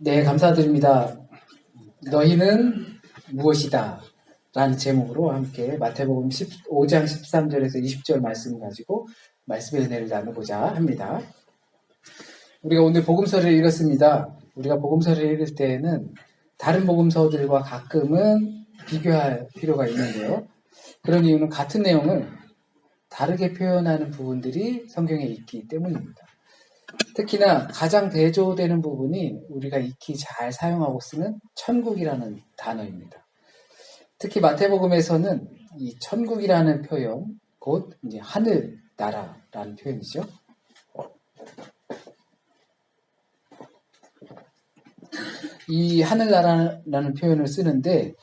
네, 감사드립니다. 너희는 무엇이다? 라는 제목으로 함께 마태복음 15장 13절에서 20절 말씀을 가지고 말씀의 은혜를 나누고자 합니다. 우리가 오늘 복음서를 읽었습니다. 우리가 복음서를 읽을 때에는 다른 복음서들과 가끔은 비교할 필요가 있는데요. 그런 이유는 같은 내용을 다르게 표현하는 부분들이 성경에 있기 때문입니다. 특히나 가장 대조되는 부분이 우리가 익히 잘 사용하고 쓰는 천국이라는 단어입니다. 특히 마태복음에서는 이 천국이라는 표현, 곧 이제 하늘 나라라는 표현이죠. 이 하늘 나라라는 표현을 쓰는데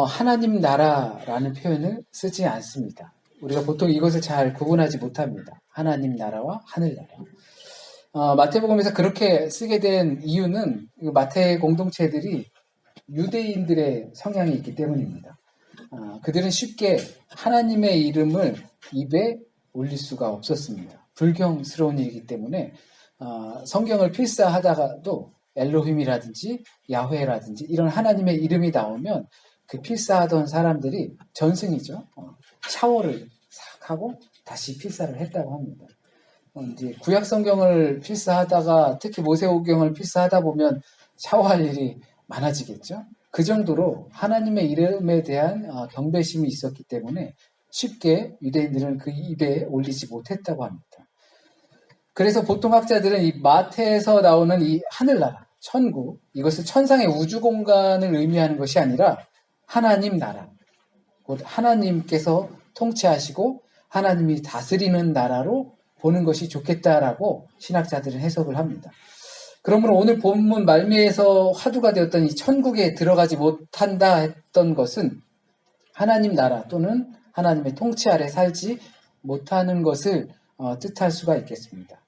하나님 나라라는 표현을 쓰지 않습니다. 우리가 보통 이것을 잘 구분하지 못합니다. 하나님 나라와 하늘 나라. 마태복음에서 그렇게 쓰게 된 이유는 마태 공동체들이 유대인들의 성향이 있기 때문입니다. 그들은 쉽게 하나님의 이름을 입에 올릴 수가 없었습니다. 불경스러운 일이기 때문에 성경을 필사하다가도 엘로힘이라든지 야훼라든지 이런 하나님의 이름이 나오면 그 필사하던 사람들이 전승이죠. 샤워를 싹 하고 다시 필사를 했다고 합니다. 이제 구약 성경을 필사하다가 특히 모세오경을 필사하다 보면 샤워할 일이 많아지겠죠. 그 정도로 하나님의 이름에 대한 경배심이 있었기 때문에 쉽게 유대인들은 그 입에 올리지 못했다고 합니다. 그래서 보통 학자들은 이 마태에서 나오는 이 하늘나라, 천국, 이것을 천상의 우주 공간을 의미하는 것이 아니라 하나님 나라, 곧 하나님께서 통치하시고 하나님이 다스리는 나라로 보는 것이 좋겠다라고 신학자들은 해석을 합니다. 그러므로 오늘 본문 말미에서 화두가 되었던 이 천국에 들어가지 못한다 했던 것은 하나님 나라 또는 하나님의 통치 아래 살지 못하는 것을 뜻할 수가 있겠습니다.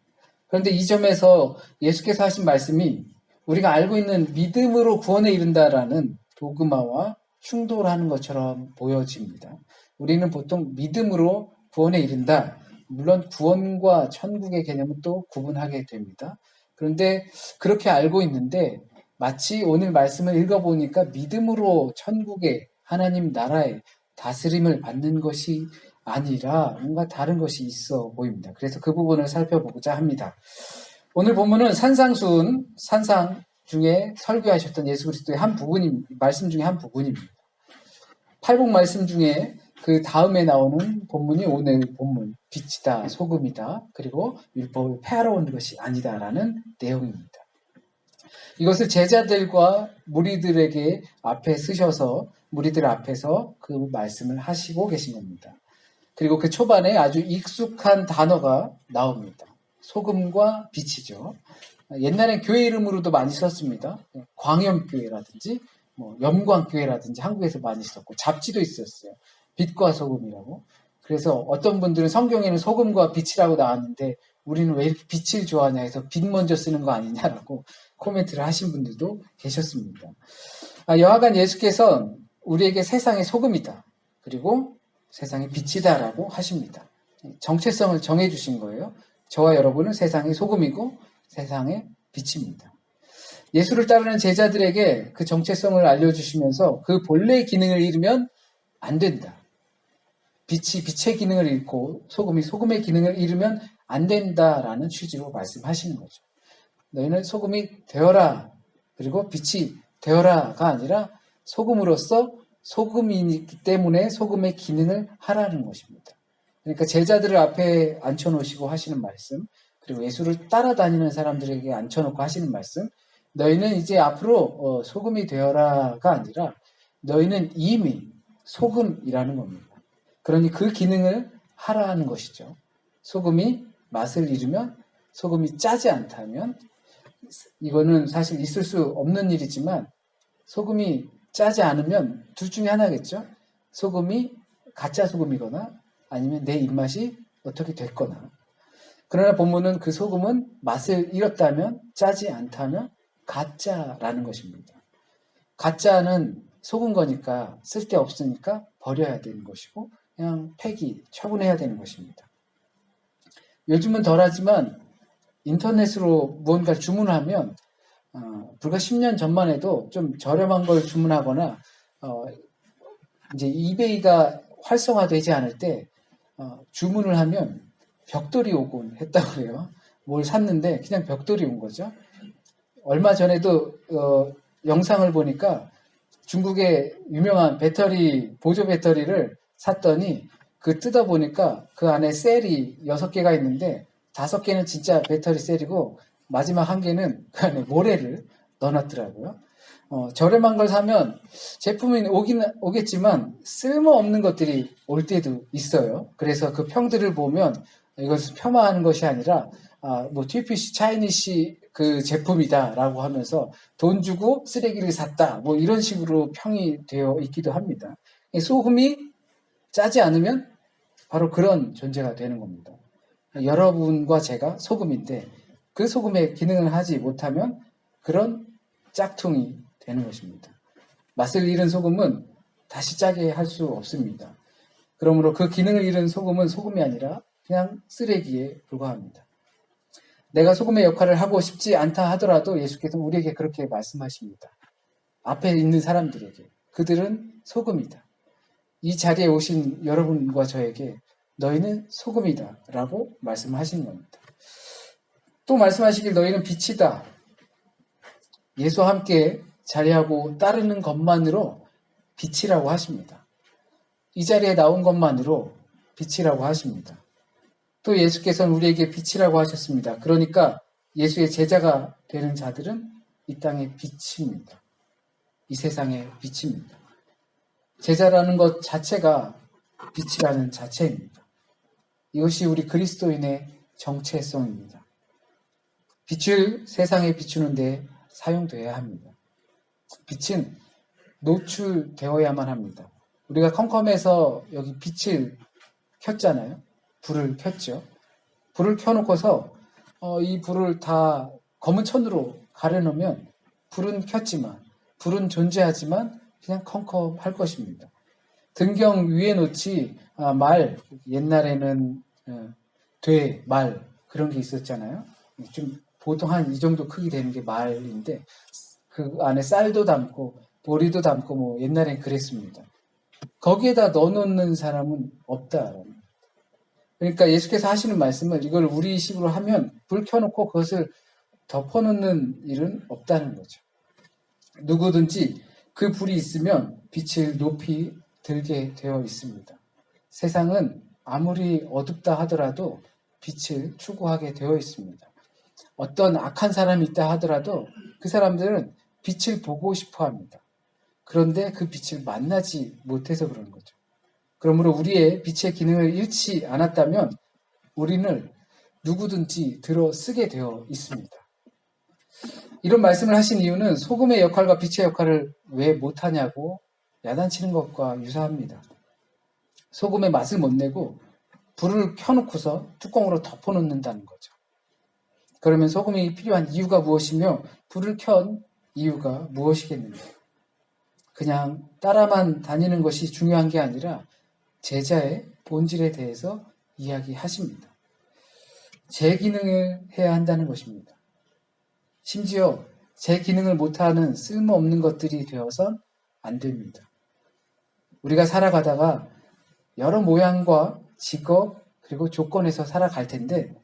그런데 이 점에서 예수께서 하신 말씀이 우리가 알고 있는 믿음으로 구원에 이른다라는 도그마와 충돌하는 것처럼 보여집니다. 우리는 보통 믿음으로 구원에 이른다. 물론 구원과 천국의 개념은 또 구분하게 됩니다. 그런데 그렇게 알고 있는데 마치 오늘 말씀을 읽어보니까 믿음으로 천국의 하나님 나라의 다스림을 받는 것이 아니라 뭔가 다른 것이 있어 보입니다. 그래서 그 부분을 살펴보고자 합니다. 오늘 본문은 산상 중에 설교하셨던 예수 그리스도의 말씀 중에 한 부분입니다. 팔복 말씀 중에 그 다음에 나오는 본문이 오늘 본문, 빛이다, 소금이다, 그리고 율법을 폐하러 온 것이 아니다라는 내용입니다. 이것을 제자들과 무리들에게 앞에 쓰셔서 무리들 앞에서 그 말씀을 하시고 계신 겁니다. 그리고 그 초반에 아주 익숙한 단어가 나옵니다. 소금과 빛이죠. 옛날엔 교회 이름으로도 많이 썼습니다. 광염교회라든지 염광교회라든지 한국에서 많이 썼고 잡지도 있었어요. 빛과 소금이라고. 그래서 어떤 분들은 성경에는 소금과 빛이라고 나왔는데 우리는 왜 이렇게 빛을 좋아하냐 해서 빛 먼저 쓰는 거 아니냐라고 코멘트를 하신 분들도 계셨습니다. 여하간 예수께서 우리에게 세상의 소금이다. 그리고 세상의 빛이다라고 하십니다. 정체성을 정해주신 거예요. 저와 여러분은 세상의 소금이고 세상의 빛입니다. 예수를 따르는 제자들에게 그 정체성을 알려주시면서 그 본래의 기능을 잃으면 안 된다. 빛이 빛의 기능을 잃고 소금이 소금의 기능을 잃으면 안 된다라는 취지로 말씀하시는 거죠. 너희는 소금이 되어라. 그리고 빛이 되어라가 아니라 소금으로서 소금이기 때문에 소금의 기능을 하라는 것입니다. 그러니까 제자들을 앞에 앉혀놓으시고 하시는 말씀, 그리고 예수를 따라다니는 사람들에게 앉혀놓고 하시는 말씀, 너희는 이제 앞으로 소금이 되어라가 아니라 너희는 이미 소금이라는 겁니다. 그러니 그 기능을 하라는 것이죠. 소금이 맛을 잃으면, 소금이 짜지 않다면, 이거는 사실 있을 수 없는 일이지만 소금이 짜지 않으면 둘 중에 하나겠죠. 소금이 가짜 소금이거나 아니면 내 입맛이 어떻게 됐거나. 그러나 본문은 그 소금은 맛을 잃었다면, 짜지 않다면 가짜라는 것입니다. 가짜는 속은 거니까 쓸데없으니까 버려야 되는 것이고 그냥 처분해야 되는 것입니다. 요즘은 덜하지만 인터넷으로 무언가를 주문하면 불과 10년 전만 해도 좀 저렴한 걸 주문하거나 이제 이베이가 활성화되지 않을 때 주문을 하면 벽돌이 오곤 했다고 해요. 뭘 샀는데 그냥 벽돌이 온 거죠. 얼마 전에도 영상을 보니까 중국의 유명한 배터리, 보조 배터리를 샀더니 그 뜯어보니까 그 안에 셀이 6개가 있는데 5개는 진짜 배터리 셀이고 마지막 1개는 그 안에 모래를 넣어놨더라고요. 저렴한 걸 사면 제품이 오겠지만 쓸모없는 것들이 올 때도 있어요. 그래서 그 평들을 보면 이것을 폄하하는 것이 아니라 뭐 TPC, 차이니시 그 제품이다라고 하면서 돈 주고 쓰레기를 샀다. 뭐 이런 식으로 평이 되어 있기도 합니다. 소금이 짜지 않으면 바로 그런 존재가 되는 겁니다. 여러분과 제가 소금인데 그 소금의 기능을 하지 못하면 그런 짝퉁이 되는 것입니다. 맛을 잃은 소금은 다시 짜게 할 수 없습니다. 그러므로 그 기능을 잃은 소금은 소금이 아니라 그냥 쓰레기에 불과합니다. 내가 소금의 역할을 하고 싶지 않다 하더라도 예수께서 우리에게 그렇게 말씀하십니다. 앞에 있는 사람들에게 그들은 소금이다. 이 자리에 오신 여러분과 저에게 너희는 소금이다 라고 말씀하시는 겁니다. 또 말씀하시길 너희는 빛이다. 예수와 함께 자리하고 따르는 것만으로 빛이라고 하십니다. 이 자리에 나온 것만으로 빛이라고 하십니다. 또 예수께서는 우리에게 빛이라고 하셨습니다. 그러니까 예수의 제자가 되는 자들은 이 땅의 빛입니다. 이 세상의 빛입니다. 제자라는 것 자체가 빛이라는 자체입니다. 이것이 우리 그리스도인의 정체성입니다. 빛을 세상에 비추는 데 사용되어야 합니다. 빛은 노출되어야만 합니다. 우리가 컴컴해서 여기 빛을 켰잖아요. 불을 켰죠. 불을 켜놓고서 이 불을 다 검은 천으로 가려놓으면 불은 켰지만 불은 존재하지만 그냥 컴컴할 것입니다. 등경 위에 놓지 말, 옛날에는 돼, 말 그런 게 있었잖아요. 좀 보통 한 이 정도 크기 되는 게 말인데 그 안에 쌀도 담고 보리도 담고 뭐 옛날엔 그랬습니다. 거기에다 넣어놓는 사람은 없다. 그러니까 예수께서 하시는 말씀은 이걸 우리식으로 하면 불 켜놓고 그것을 덮어놓는 일은 없다는 거죠. 누구든지 그 불이 있으면 빛을 높이 들게 되어 있습니다. 세상은 아무리 어둡다 하더라도 빛을 추구하게 되어 있습니다. 어떤 악한 사람이 있다 하더라도 그 사람들은 빛을 보고 싶어 합니다. 그런데 그 빛을 만나지 못해서 그런 거죠. 그러므로 우리의 빛의 기능을 잃지 않았다면 우리는 누구든지 들어 쓰게 되어 있습니다. 이런 말씀을 하신 이유는 소금의 역할과 빛의 역할을 왜 못하냐고 야단치는 것과 유사합니다. 소금의 맛을 못 내고 불을 켜놓고서 뚜껑으로 덮어놓는다는 거죠. 그러면 소금이 필요한 이유가 무엇이며 불을 켠 이유가 무엇이겠는가? 그냥 따라만 다니는 것이 중요한 게 아니라 제자의 본질에 대해서 이야기하십니다. 제 기능을 해야 한다는 것입니다. 심지어 제 기능을 못하는 쓸모없는 것들이 되어선 안 됩니다. 우리가 살아가다가 여러 모양과 직업 그리고 조건에서 살아갈 텐데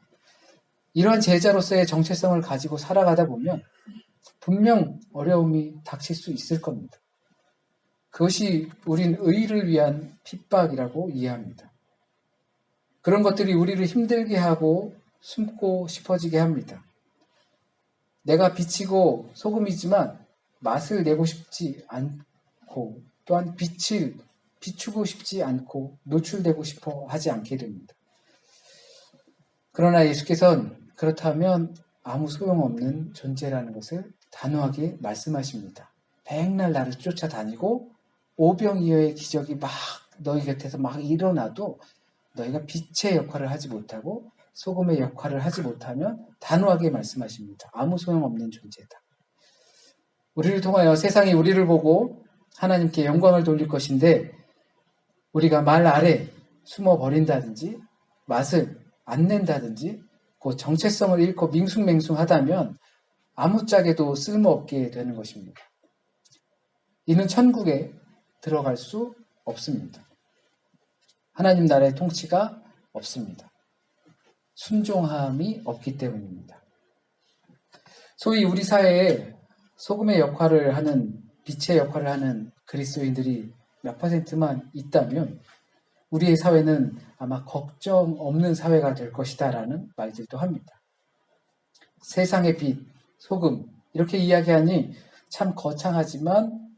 이러한 제자로서의 정체성을 가지고 살아가다 보면 분명 어려움이 닥칠 수 있을 겁니다. 그것이 우린 의를 위한 핍박이라고 이해합니다. 그런 것들이 우리를 힘들게 하고 숨고 싶어지게 합니다. 내가 빛이고 소금이지만 맛을 내고 싶지 않고 또한 빛을 비추고 싶지 않고 노출되고 싶어 하지 않게 됩니다. 그러나 예수께서는 그렇다면 아무 소용없는 존재라는 것을 단호하게 말씀하십니다. 백날 나를 쫓아다니고 오병이어의 기적이 막 너희 곁에서 막 일어나도 너희가 빛의 역할을 하지 못하고 소금의 역할을 하지 못하면 단호하게 말씀하십니다. 아무 소용없는 존재다. 우리를 통하여 세상이 우리를 보고 하나님께 영광을 돌릴 것인데 우리가 말 아래 숨어버린다든지 맛을 안 낸다든지 그 정체성을 잃고 밍숭맹숭하다면 아무짝에도 쓸모없게 되는 것입니다. 이는 천국에 들어갈 수 없습니다. 하나님 나라의 통치가 없습니다. 순종함이 없기 때문입니다. 소위 우리 사회에 소금의 역할을 하는, 빛의 역할을 하는 그리스도인들이 몇 %만 있다면 우리의 사회는 아마 걱정 없는 사회가 될 것이다 라는 말들도 합니다. 세상의 빛, 소금 이렇게 이야기하니 참 거창하지만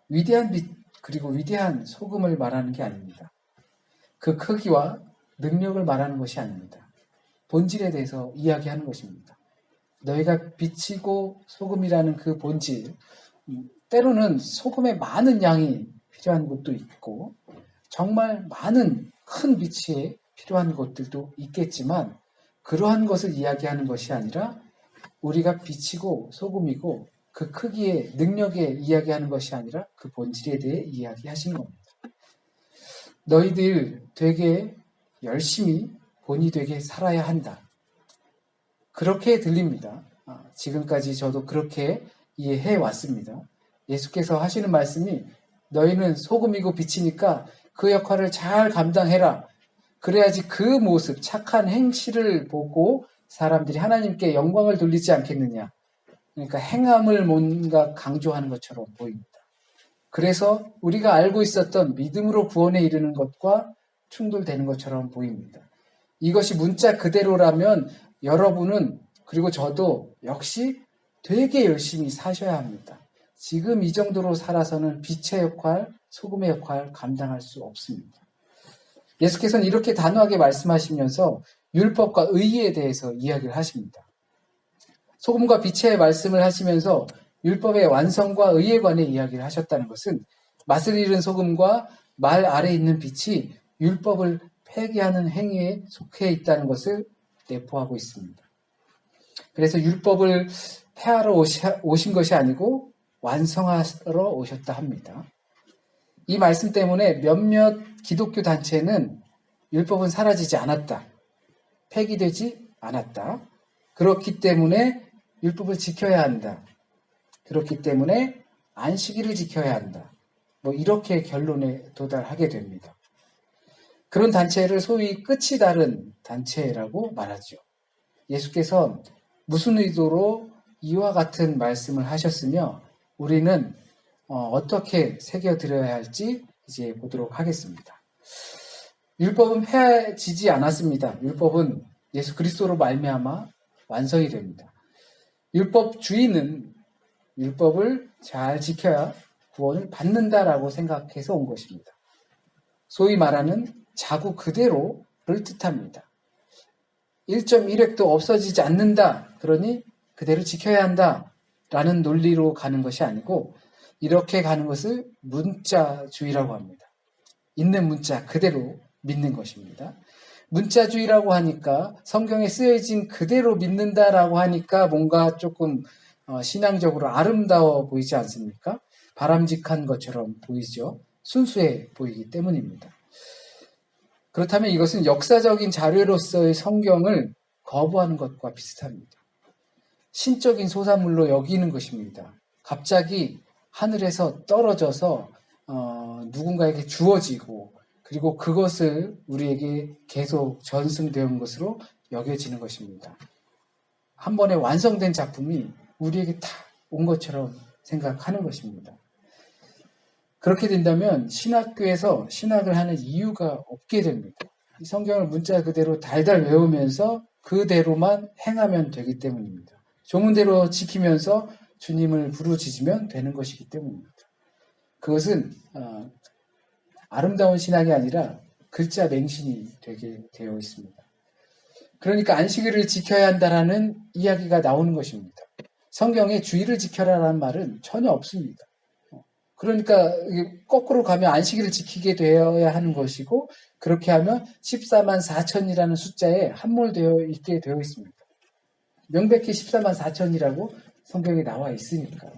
위대한 빛 그리고 위대한 소금을 말하는 게 아닙니다. 그 크기와 능력을 말하는 것이 아닙니다. 본질에 대해서 이야기하는 것입니다. 너희가 빛이고 소금이라는 그 본질, 때로는 소금의 많은 양이 필요한 곳도 있고 정말 많은 큰 빛이 필요한 곳들도 있겠지만 그러한 것을 이야기하는 것이 아니라 우리가 빛이고 소금이고 그 크기의 능력에 이야기하는 것이 아니라 그 본질에 대해 이야기하시는 겁니다. 너희들 되게 열심히 본이 되게 살아야 한다. 그렇게 들립니다. 지금까지 저도 그렇게 이해해 왔습니다. 예수께서 하시는 말씀이 너희는 소금이고 빛이니까 그 역할을 잘 감당해라. 그래야지 그 모습, 착한 행실을 보고 사람들이 하나님께 영광을 돌리지 않겠느냐. 그러니까 행함을 뭔가 강조하는 것처럼 보입니다. 그래서 우리가 알고 있었던 믿음으로 구원에 이르는 것과 충돌되는 것처럼 보입니다. 이것이 문자 그대로라면 여러분은 그리고 저도 역시 되게 열심히 사셔야 합니다. 지금 이 정도로 살아서는 빛의 역할, 소금의 역할 감당할 수 없습니다. 예수께서는 이렇게 단호하게 말씀하시면서 율법과 의에 대해서 이야기를 하십니다. 소금과 빛의 말씀을 하시면서 율법의 완성과 의에 관해 이야기를 하셨다는 것은 맛을 잃은 소금과 말 아래에 있는 빛이 율법을 폐기하는 행위에 속해 있다는 것을 내포하고 있습니다. 그래서 율법을 폐하러 오신 것이 아니고 완성하러 오셨다 합니다. 이 말씀 때문에 몇몇 기독교 단체는 율법은 사라지지 않았다. 폐기되지 않았다. 그렇기 때문에 율법을 지켜야 한다. 그렇기 때문에 안식일을 지켜야 한다. 이렇게 결론에 도달하게 됩니다. 그런 단체를 소위 끝이 다른 단체라고 말하죠. 예수께서 무슨 의도로 이와 같은 말씀을 하셨으며 우리는 어떻게 새겨들어야 할지 이제 보도록 하겠습니다. 율법은 폐지지 않았습니다. 율법은 예수 그리스도로 말미암아 완성이 됩니다. 율법주의는 율법을 잘 지켜야 구원을 받는다라고 생각해서 온 것입니다. 소위 말하는 자구 그대로를 뜻합니다. 1.1획도 없어지지 않는다. 그러니 그대로 지켜야 한다. 라는 논리로 가는 것이 아니고 이렇게 가는 것을 문자주의라고 합니다. 있는 문자 그대로 믿는 것입니다. 문자주의라고 하니까 성경에 쓰여진 그대로 믿는다라고 하니까 뭔가 조금 신앙적으로 아름다워 보이지 않습니까? 바람직한 것처럼 보이죠. 순수해 보이기 때문입니다. 그렇다면 이것은 역사적인 자료로서의 성경을 거부하는 것과 비슷합니다. 신적인 소산물로 여기는 것입니다. 갑자기 하늘에서 떨어져서 누군가에게 주어지고 그리고 그것을 우리에게 계속 전승되는 것으로 여겨지는 것입니다. 한 번에 완성된 작품이 우리에게 다 온 것처럼 생각하는 것입니다. 그렇게 된다면 신학교에서 신학을 하는 이유가 없게 됩니다. 이 성경을 문자 그대로 달달 외우면서 그대로만 행하면 되기 때문입니다. 조문대로 지키면서 주님을 부르짖으면 되는 것이기 때문입니다. 그것은 아름다운 신학이 아니라 글자 맹신이 되게 되어 있습니다. 그러니까 안식일을 지켜야 한다라는 이야기가 나오는 것입니다. 성경에 주의를 지켜라라는 말은 전혀 없습니다. 그러니까 거꾸로 가면 안식일을 지키게 되어야 하는 것이고 그렇게 하면 14만 4천이라는 숫자에 함몰되어 있게 되어 있습니다. 명백히 14만 4천이라고 성경에 나와 있으니까요.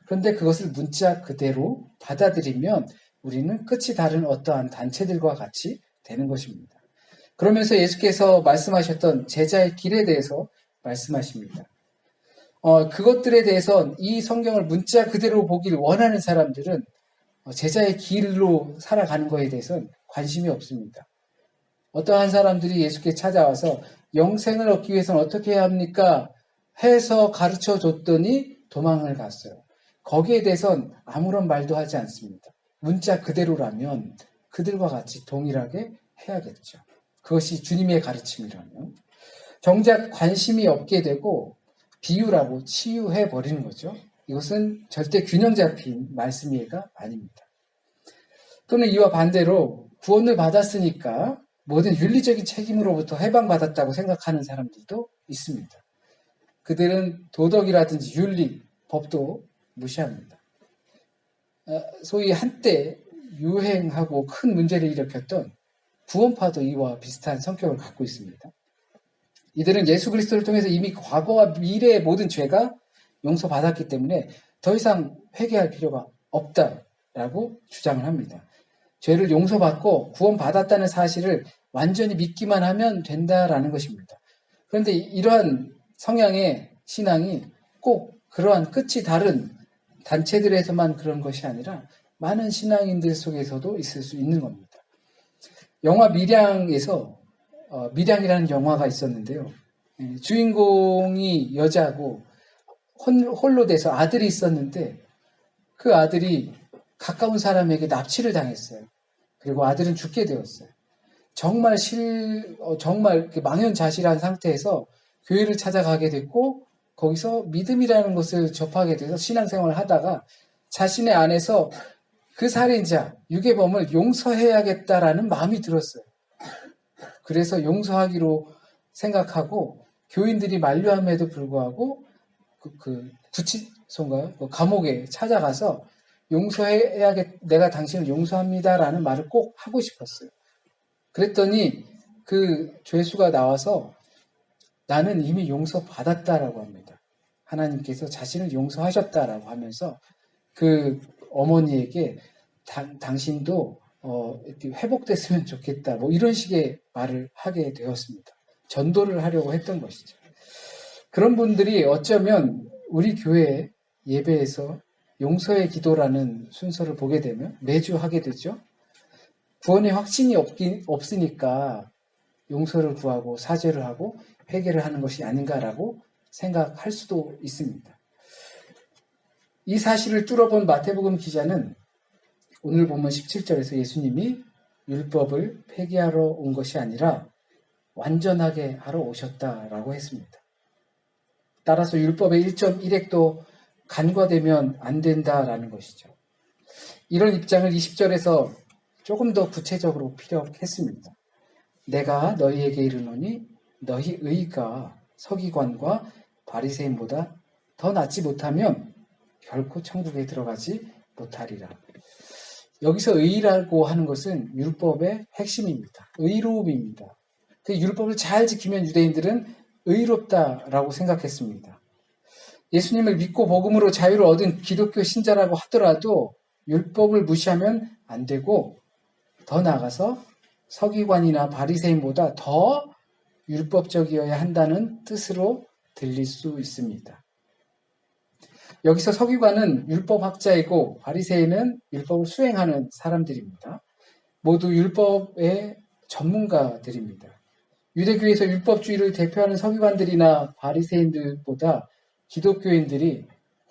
그런데 그것을 문자 그대로 받아들이면 우리는 끝이 다른 어떠한 단체들과 같이 되는 것입니다. 그러면서 예수께서 말씀하셨던 제자의 길에 대해서 말씀하십니다. 그것들에 대해서 이 성경을 문자 그대로 보길 원하는 사람들은 제자의 길로 살아가는 것에 대해서는 관심이 없습니다. 어떠한 사람들이 예수께 찾아와서 영생을 얻기 위해서는 어떻게 해야 합니까? 해서 가르쳐 줬더니 도망을 갔어요. 거기에 대해선 아무런 말도 하지 않습니다. 문자 그대로라면 그들과 같이 동일하게 해야겠죠. 그것이 주님의 가르침이라면. 정작 관심이 없게 되고 비유라고 치유해버리는 거죠. 이것은 절대 균형 잡힌 말씀 이해가 아닙니다. 또는 이와 반대로 구원을 받았으니까 모든 윤리적인 책임으로부터 해방받았다고 생각하는 사람들도 있습니다. 그들은 도덕이라든지 윤리, 법도 무시합니다. 소위 한때 유행하고 큰 문제를 일으켰던 구원파도 이와 비슷한 성격을 갖고 있습니다. 이들은 예수 그리스도를 통해서 이미 과거와 미래의 모든 죄가 용서받았기 때문에 더 이상 회개할 필요가 없다라고 주장을 합니다. 죄를 용서받고 구원받았다는 사실을 완전히 믿기만 하면 된다라는 것입니다. 그런데 이러한 성향의 신앙이 꼭 그러한 끝이 다른 단체들에서만 그런 것이 아니라 많은 신앙인들 속에서도 있을 수 있는 겁니다. 영화 밀양에서 밀양이라는 영화가 있었는데요. 주인공이 여자고 홀로 돼서 아들이 있었는데 그 아들이 가까운 사람에게 납치를 당했어요. 그리고 아들은 죽게 되었어요. 정말 망연자실한 상태에서 교회를 찾아가게 됐고 거기서 믿음이라는 것을 접하게 돼서 신앙생활을 하다가 자신의 안에서 그 살인자, 유괴범을 용서해야겠다라는 마음이 들었어요. 그래서 용서하기로 생각하고 교인들이 만류함에도 불구하고 구치소인가요? 감옥에 찾아가서 내가 당신을 용서합니다라는 말을 꼭 하고 싶었어요. 그랬더니 그 죄수가 나와서 나는 이미 용서받았다라고 합니다. 하나님께서 자신을 용서하셨다라고 하면서 그 어머니에게 당신도 이렇게 회복됐으면 좋겠다. 뭐 이런 식의 말을 하게 되었습니다. 전도를 하려고 했던 것이죠. 그런 분들이 어쩌면 우리 교회 예배에서 용서의 기도라는 순서를 보게 되면 매주 하게 되죠. 구원의 확신이 없으니까 용서를 구하고 사죄를 하고 회개를 하는 것이 아닌가라고 생각할 수도 있습니다. 이 사실을 뚫어본 마태복음 기자는 오늘 본문 17절에서 예수님이 율법을 폐기하러 온 것이 아니라 완전하게 하러 오셨다라고 했습니다. 따라서 율법의 1.1획도 간과되면 안 된다라는 것이죠. 이런 입장을 20절에서 조금 더 구체적으로 피력했습니다. 내가 너희에게 이르노니 너희 의가 서기관과 바리새인보다 더 낫지 못하면 결코 천국에 들어가지 못하리라. 여기서 의라고 하는 것은 율법의 핵심입니다. 의로움입니다. 그 율법을 잘 지키면 유대인들은 의롭다라고 생각했습니다. 예수님을 믿고 복음으로 자유를 얻은 기독교 신자라고 하더라도 율법을 무시하면 안 되고 더 나아가서 서기관이나 바리새인보다 더 율법적이어야 한다는 뜻으로 들릴 수 있습니다. 여기서 서기관은 율법학자이고 바리새인은 율법을 수행하는 사람들입니다. 모두 율법의 전문가들입니다. 유대교에서 율법주의를 대표하는 서기관들이나 바리새인들보다 기독교인들이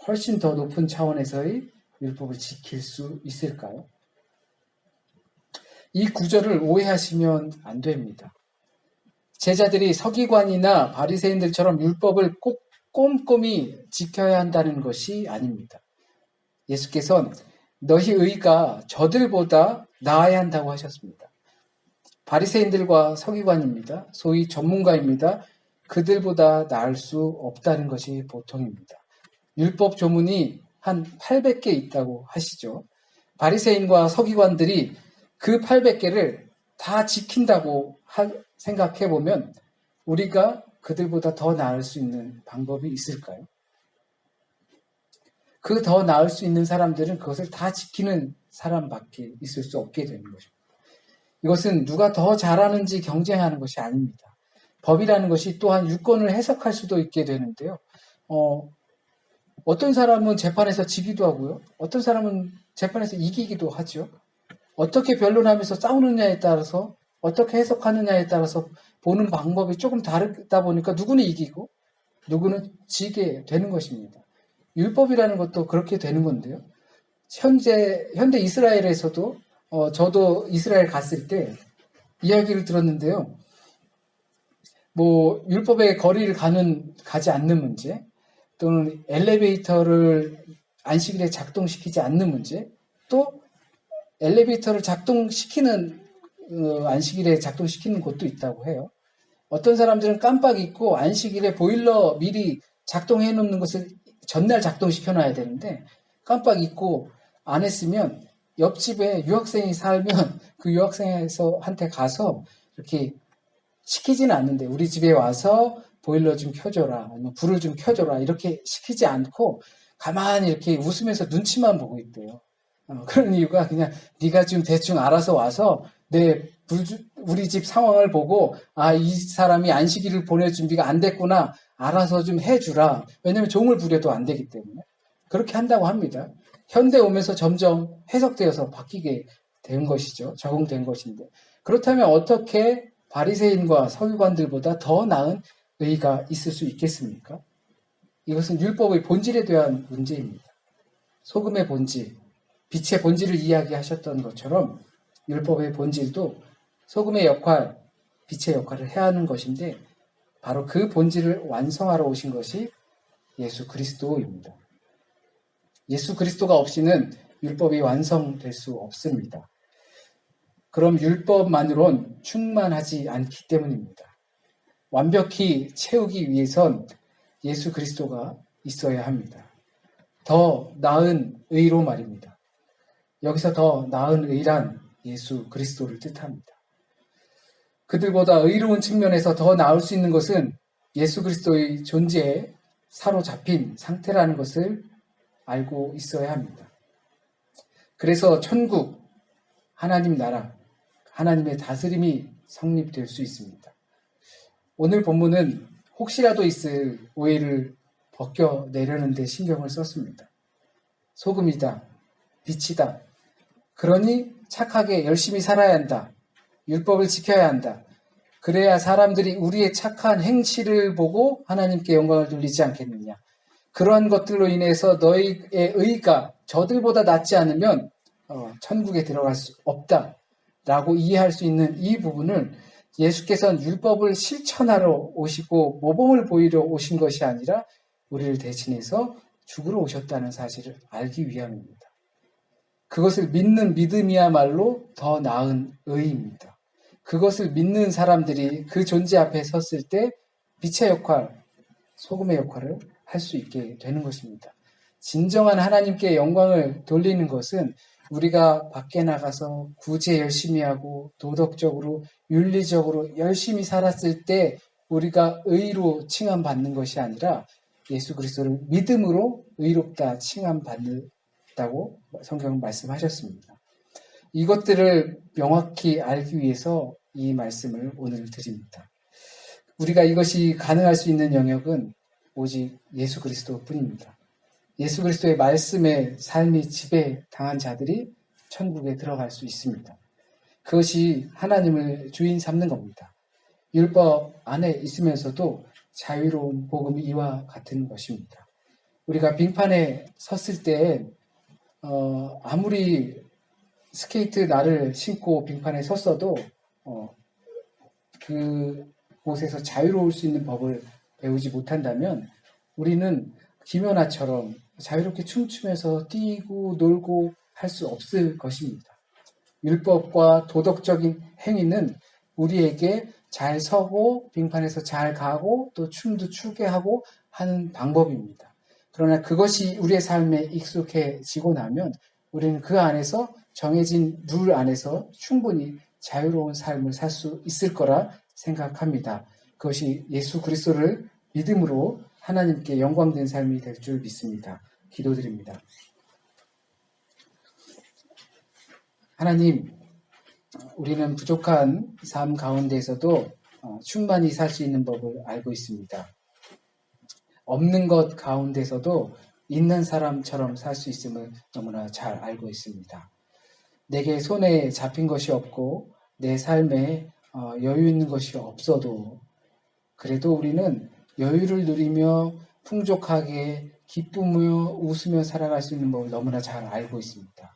훨씬 더 높은 차원에서의 율법을 지킬 수 있을까요? 이 구절을 오해하시면 안 됩니다. 제자들이 서기관이나 바리새인들처럼 율법을 꼭 꼼꼼히 지켜야 한다는 것이 아닙니다. 예수께서는 너희 의가 저들보다 나아야 한다고 하셨습니다. 바리새인들과 서기관입니다. 소위 전문가입니다. 그들보다 나을 수 없다는 것이 보통입니다. 율법 조문이 한 800개 있다고 하시죠. 바리새인과 서기관들이 그 800개를 다 지킨다고 생각해보면 우리가 그들보다 더 나을 수 있는 방법이 있을까요? 그 더 나을 수 있는 사람들은 그것을 다 지키는 사람밖에 있을 수 없게 되는 것입니다. 이것은 누가 더 잘하는지 경쟁하는 것이 아닙니다. 법이라는 것이 또한 유권을 해석할 수도 있게 되는데요. 어떤 사람은 재판에서 지기도 하고요. 어떤 사람은 재판에서 이기기도 하죠. 어떻게 변론하면서 싸우느냐에 따라서 어떻게 해석하느냐에 따라서 보는 방법이 조금 다르다 보니까 누구는 이기고 누구는 지게 되는 것입니다. 율법이라는 것도 그렇게 되는 건데요. 현대 이스라엘에서도 저도 이스라엘 갔을 때 이야기를 들었는데요. 뭐 율법의 거리를 가지 않는 문제, 또는 엘리베이터를 안식일에 작동시키지 않는 문제, 또 엘리베이터를 안식일에 작동시키는 곳도 있다고 해요. 어떤 사람들은 깜빡 잊고 안식일에 보일러 미리 작동해 놓는 것을 전날 작동시켜 놔야 되는데 깜빡 잊고 안 했으면 옆집에 유학생이 살면 그 유학생한테 가서 이렇게 시키지는 않는데 우리 집에 와서 보일러 좀 켜줘라, 아니면 불을 좀 켜줘라 이렇게 시키지 않고 가만히 이렇게 웃으면서 눈치만 보고 있대요. 그런 이유가 그냥 네가 좀 대충 알아서 와서 우리 집 상황을 보고 이 사람이 안식일을 보낼 준비가 안 됐구나, 알아서 좀 해주라. 왜냐하면 종을 부려도 안 되기 때문에 그렇게 한다고 합니다. 현대 오면서 점점 해석되어서 바뀌게 된 것이죠. 적용된 것인데 그렇다면 어떻게 바리새인과 서기관들보다 더 나은 의의가 있을 수 있겠습니까? 이것은 율법의 본질에 대한 문제입니다. 소금의 본질, 빛의 본질을 이야기하셨던 것처럼 율법의 본질도 소금의 역할, 빛의 역할을 해야 하는 것인데 바로 그 본질을 완성하러 오신 것이 예수 그리스도입니다. 예수 그리스도가 없이는 율법이 완성될 수 없습니다. 그럼 율법만으론 충만하지 않기 때문입니다. 완벽히 채우기 위해선 예수 그리스도가 있어야 합니다. 더 나은 의로 말입니다. 여기서 더 나은 의란 예수 그리스도를 뜻합니다. 그들보다 의로운 측면에서 더 나을 수 있는 것은 예수 그리스도의 존재에 사로잡힌 상태라는 것을 알고 있어야 합니다. 그래서 천국, 하나님 나라, 하나님의 다스림이 성립될 수 있습니다. 오늘 본문은 혹시라도 있을 오해를 벗겨내려는 데 신경을 썼습니다. 소금이다, 빛이다. 그러니 착하게 열심히 살아야 한다. 율법을 지켜야 한다. 그래야 사람들이 우리의 착한 행실을 보고 하나님께 영광을 돌리지 않겠느냐. 그러한 것들로 인해서 너희의 의가 저들보다 낫지 않으면 천국에 들어갈 수 없다 라고 이해할 수 있는 이 부분을 예수께서는 율법을 실천하러 오시고 모범을 보이러 오신 것이 아니라 우리를 대신해서 죽으러 오셨다는 사실을 알기 위함입니다. 그것을 믿는 믿음이야말로 더 나은 의입니다. 그것을 믿는 사람들이 그 존재 앞에 섰을 때 빛의 역할, 소금의 역할을 할 수 있게 되는 것입니다. 진정한 하나님께 영광을 돌리는 것은 우리가 밖에 나가서 구제 열심히 하고 도덕적으로 윤리적으로 열심히 살았을 때 우리가 의로 칭함받는 것이 아니라 예수 그리스도를 믿음으로 의롭다 칭함받는다고 성경은 말씀하셨습니다. 이것들을 명확히 알기 위해서 이 말씀을 오늘 드립니다. 우리가 이것이 가능할 수 있는 영역은 오직 예수 그리스도뿐입니다. 예수 그리스도의 말씀에 삶이 지배당한 자들이 천국에 들어갈 수 있습니다. 그것이 하나님을 주인 삼는 겁니다. 율법 안에 있으면서도 자유로운 복음이 이와 같은 것입니다. 우리가 빙판에 섰을 때 아무리 스케이트 날을 신고 빙판에 섰어도 그곳에서 자유로울 수 있는 법을 배우지 못한다면 우리는 김연아처럼 자유롭게 춤추면서 뛰고 놀고 할 수 없을 것입니다. 율법과 도덕적인 행위는 우리에게 잘 서고 빙판에서 잘 가고 또 춤도 추게 하고 하는 방법입니다. 그러나 그것이 우리의 삶에 익숙해지고 나면 우리는 그 안에서 정해진 룰 안에서 충분히 자유로운 삶을 살 수 있을 거라 생각합니다. 그것이 예수 그리스도를 믿음으로 하나님께 영광된 삶이 될 줄 믿습니다. 기도드립니다. 하나님, 우리는 부족한 삶 가운데에서도 충만히 살 수 있는 법을 알고 있습니다. 없는 것 가운데서도 있는 사람처럼 살 수 있음을 너무나 잘 알고 있습니다. 내게 손에 잡힌 것이 없고 내 삶에 여유 있는 것이 없어도 그래도 우리는 여유를 누리며 풍족하게 기쁘며 웃으며 살아갈 수 있는 법을 너무나 잘 알고 있습니다.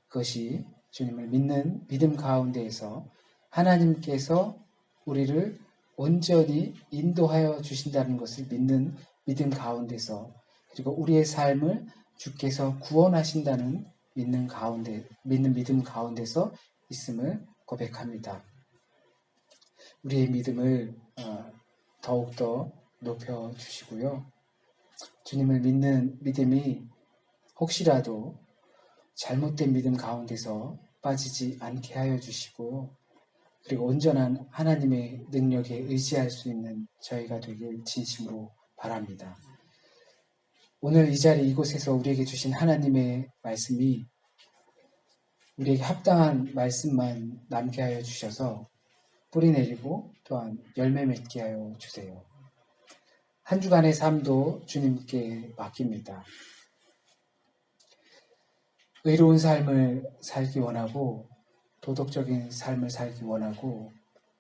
그것이 주님을 믿는 믿음 가운데에서 하나님께서 우리를 온전히 인도하여 주신다는 것을 믿는 믿음 가운데서 그리고 우리의 삶을 주께서 구원하신다는 믿는 믿음 가운데서 있음을 고백합니다. 우리의 믿음을 더욱더 높여주시고요. 주님을 믿는 믿음이 혹시라도 잘못된 믿음 가운데서 빠지지 않게 하여 주시고 그리고 온전한 하나님의 능력에 의지할 수 있는 저희가 되길 진심으로 바랍니다. 오늘 이 자리 이곳에서 우리에게 주신 하나님의 말씀이 우리에게 합당한 말씀만 남게 하여 주셔서 뿌리 내리고 또한 열매 맺게 하여 주세요. 한 주간의 삶도 주님께 맡깁니다. 의로운 삶을 살기 원하고 도덕적인 삶을 살기 원하고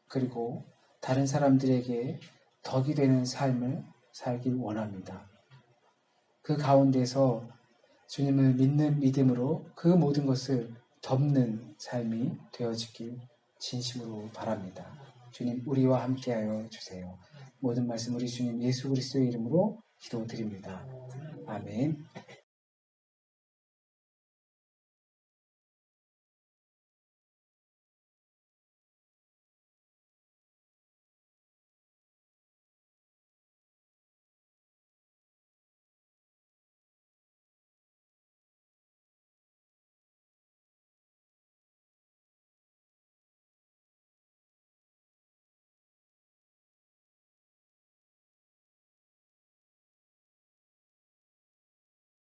그리고 다른 사람들에게 덕이 되는 삶을 살길 원합니다. 그 가운데서 주님을 믿는 믿음으로 그 모든 것을 덮는 삶이 되어지길 진심으로 바랍니다. 주님 우리와 함께하여 주세요. 모든 말씀 우리 주님 예수 그리스도의 이름으로 기도드립니다. 아멘.